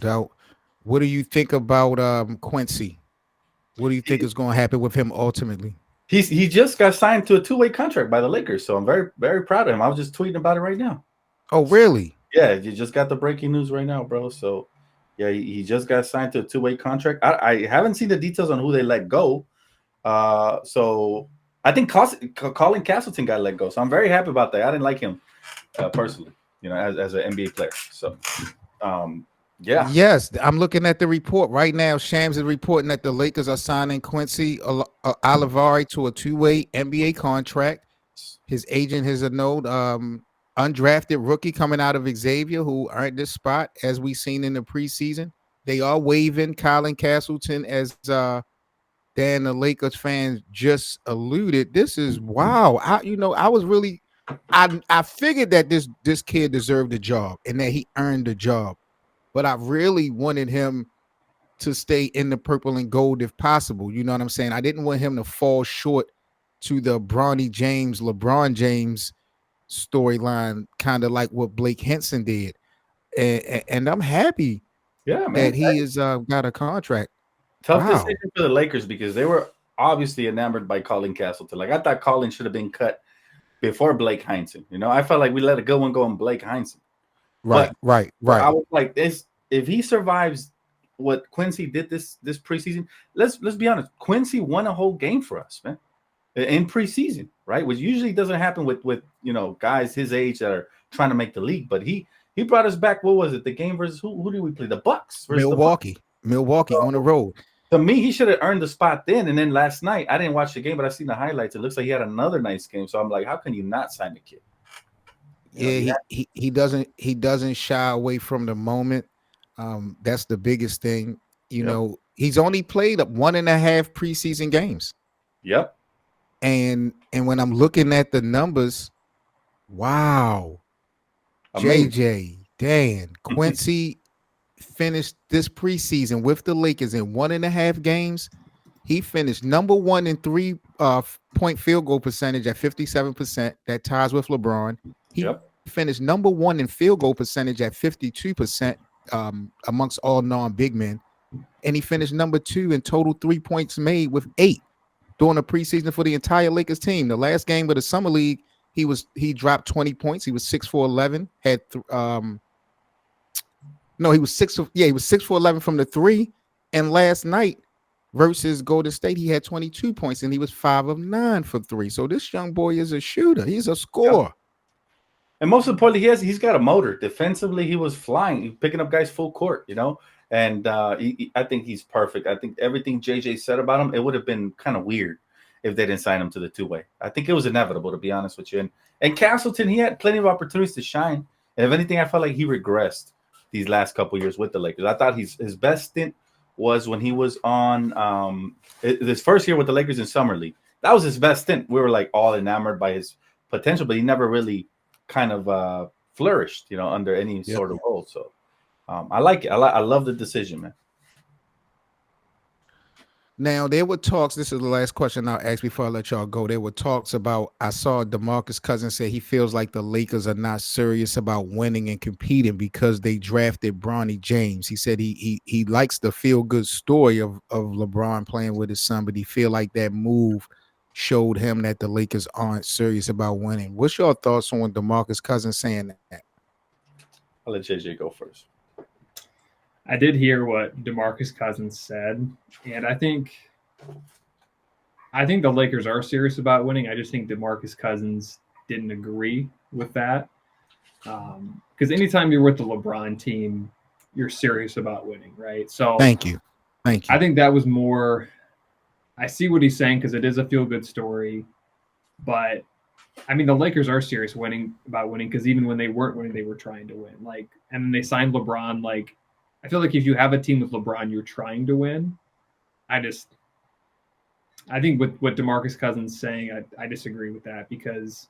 doubt. What do you think about Quincy? What do you think He, is going to happen with him ultimately? he just got signed to a two-way contract by the Lakers, so I'm very proud of him. I was just tweeting about it right now. Oh, really? Yeah, you just got the breaking news right now, bro. So yeah, he just got signed to a two-way contract. I haven't seen the details on who they let go. So I think Colin Castleton got let go. So I'm very happy about that. I didn't like him personally, as an NBA player. So um, yeah, Yes, I'm looking at the report right now. Shams is reporting that the Lakers are signing Quincy Olivari to a two-way NBA contract. His agent has a note, undrafted rookie coming out of Xavier who earned this spot, as we seen in the preseason. They are waiving Colin Castleton, as Dan, the Lakers fans just alluded. This is wow. I was really, I figured that this kid deserved a job and that he earned a job, but I really wanted him to stay in the purple and gold if possible. You know what I'm saying? I didn't want him to fall short to the LeBron James storyline, kind of like what Blake Henson did. And I'm happy yeah, man. that he has got a contract. Tough Wow. decision for the Lakers because they were obviously enamored by Colin Castleton. Like I thought Colin should have been cut before Blake Heinsohn. I felt like we let a good one go on Blake Heinsohn. But Right, right, I right. was like, this if he survives what Quincy did this preseason, let's be honest. Quincy won a whole game for us, man, in preseason, right? Which usually doesn't happen with guys his age that are trying to make the league. But he brought us back. What was it? The game versus who did we play? The Bucks versus the Bucks. Milwaukee on the So, road. to me, he should have earned the spot then. And then last night, I didn't watch the game, but I seen the highlights. It looks like he had another nice game. So I'm like, how can you not sign the kid? Yeah, You he doesn't shy away from the moment. That's the biggest thing. yep, He's only played up 1.5 preseason games. yep. And when I'm looking at the numbers, wow. Amazing. JJ, Dan, Quincy finished this preseason with the Lakers in 1.5 games. He finished number one in three-point field goal percentage at 57%. That ties with LeBron. He Yep. finished number one in field goal percentage at 52%, amongst all non-big men. And he finished number two in total 3 points made with 8 during the preseason for the entire Lakers team. The last game of the summer league, he dropped 20 points. He was 6 for 11. He was 6 for 11 from the three. And last night versus Golden State, he had 22 points and he was 5 of 9 for three. So this young boy is a shooter. He's a Yep. scorer. And most importantly, he's got a motor. Defensively, he was flying, picking up guys full court, And I think he's perfect. I think everything JJ said about him, it would have been kind of weird if they didn't sign him to the two-way. I think it was inevitable, to be honest with you. And Castleton, he had plenty of opportunities to shine. And if anything, I felt like he regressed these last couple years with the Lakers. I thought his best stint was when he was on his first year with the Lakers in Summer League. That was his best stint. We were like all enamored by his potential, but he never really kind of flourished, under any Yep. sort of role. So I like it. I love the decision, man. Now there were talks. This is the last question I'll ask before I let y'all go. There were talks about. I saw DeMarcus Cousins say he feels like the Lakers are not serious about winning and competing because they drafted Bronny James. He said he likes the feel good story of LeBron playing with his son, but he feel like that move showed him that the Lakers aren't serious about winning. What's your thoughts on DeMarcus Cousins saying that? I'll let JJ go first. I did hear what DeMarcus Cousins said, and I think the Lakers are serious about winning. I just think DeMarcus Cousins didn't agree with that. Because anytime you're with the LeBron team, you're serious about winning, right? So Thank you. I think that was more. I see what he's saying because it is a feel-good story, but I mean the Lakers are serious about winning because even when they weren't winning, they were trying to win. And then they signed LeBron. I feel like if you have a team with LeBron, you're trying to win. I think with what DeMarcus Cousins saying, I disagree with that because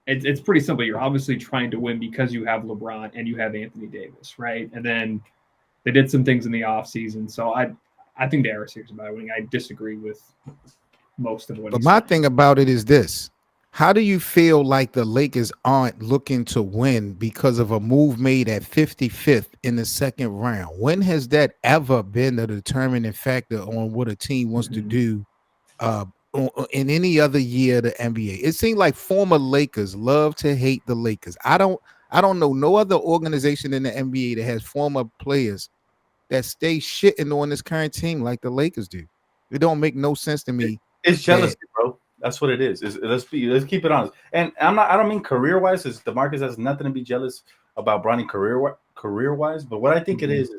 it's pretty simple. You're obviously trying to win because you have LeBron and you have Anthony Davis, right? And then they did some things in the offseason. So I think they are serious about winning. I disagree with most of what But he's my saying. thing about it is this. How do you feel like the Lakers aren't looking to win because of a move made at 55th in the second round? When has that ever been a determining factor on what a team wants to do in any other year of the NBA? It seems like former Lakers love to hate the Lakers. I don't know no other organization in the NBA that has former players that stay shitting on this current team like the Lakers do. It don't make no sense to me. It's jealousy, bro. That's what it is. Let's keep it honest. And I don't mean career wise, because DeMarcus has nothing to be jealous about Bronny career wise. But what I think it is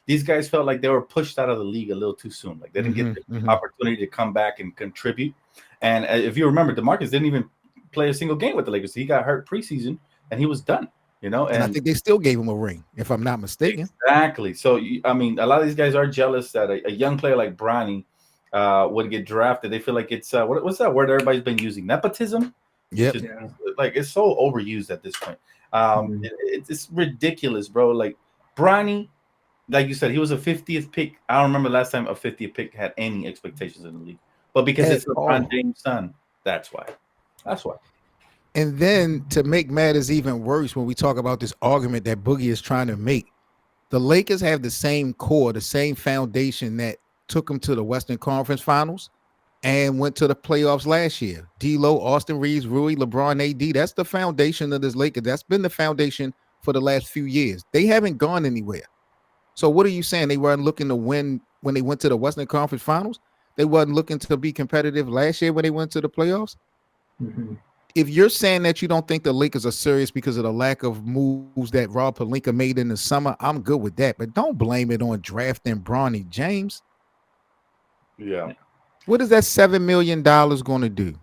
these guys felt like they were pushed out of the league a little too soon. Like they didn't get the opportunity to come back and contribute. And if you remember, DeMarcus didn't even play a single game with the Lakers. He got hurt preseason and he was done. You know, and I think they still gave him a ring, if I'm not mistaken. Exactly. So I mean, a lot of these guys are jealous that a young player like Bronny would get drafted. They feel like it's what's that word everybody's been using? Nepotism. Yep. Like it's so overused at this point. It's ridiculous, bro. Like Bronny, like you said, he was a 50th pick. I don't remember the last time a 50th pick had any expectations in the league. But because it's LeBron James' son, that's why. That's why. And then to make matters even worse, when we talk about this argument that Boogie is trying to make, the Lakers have the same core, the same foundation that took them to the Western Conference Finals and went to the playoffs last year. D'Lo, Austin Reeves, Rui, LeBron, AD. That's the foundation of this Lakers. That's been the foundation for the last few years. They haven't gone anywhere. So what are you saying? They weren't looking to win when they went to the Western Conference Finals? They wasn't looking to be competitive last year when they went to the playoffs? If you're saying that you don't think the Lakers are serious because of the lack of moves that Rob Pelinka made in the summer, I'm good with that. But don't blame it on drafting Bronny James. Yeah. What is that $7 million going to do?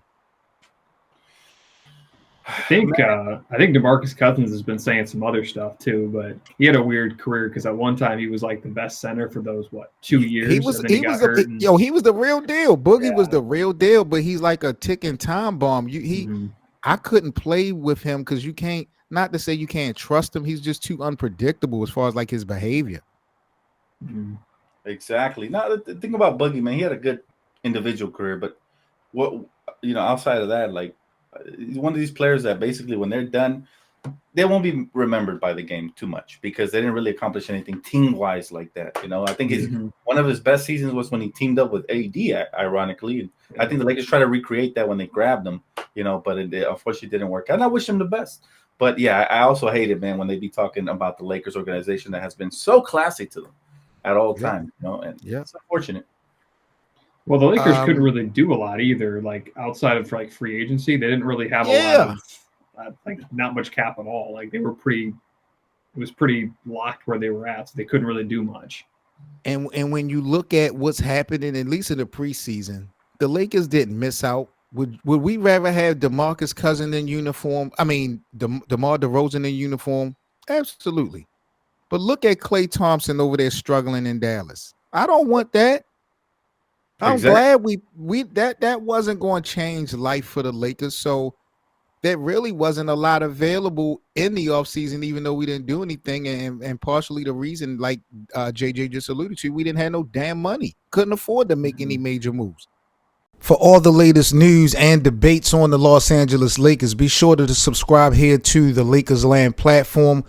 I think DeMarcus Cousins has been saying some other stuff too, but he had a weird career because at one time he was like the best center for those 2 years. He was the real deal. Boogie was the real deal, but he's like a ticking time bomb. I couldn't play with him because you can't. Not to say you can't trust him. He's just too unpredictable as far as like his behavior. Exactly. Now the thing about Boogie, man, he had a good individual career, but outside of that, like he's one of these players that basically when they're done, they won't be remembered by the game too much because they didn't really accomplish anything team-wise like that. I think one of his best seasons was when he teamed up with AD, ironically. And I think the Lakers try to recreate that when they grabbed him, but it unfortunately didn't work out. And I wish him the best. But yeah, I also hate it, man, when they be talking about the Lakers organization that has been so classy to them at all times, and it's unfortunate. Well, the Lakers couldn't really do a lot either, like outside of like free agency. They didn't really have a lot of not much cap at all. Like it was pretty locked where they were at, so they couldn't really do much. And when you look at what's happening, at least in the preseason, the Lakers didn't miss out. Would we rather have DeMarcus Cousins in uniform? I mean, DeMar DeRozan in uniform? Absolutely. But look at Klay Thompson over there struggling in Dallas. I don't want that. I'm glad that wasn't going to change life for the Lakers. So there really wasn't a lot available in the offseason, even though we didn't do anything. And partially the reason, like JJ just alluded to, we didn't have no damn money. Couldn't afford to make any major moves. For all the latest news and debates on the Los Angeles Lakers, be sure to subscribe here to the Lakers Land platform.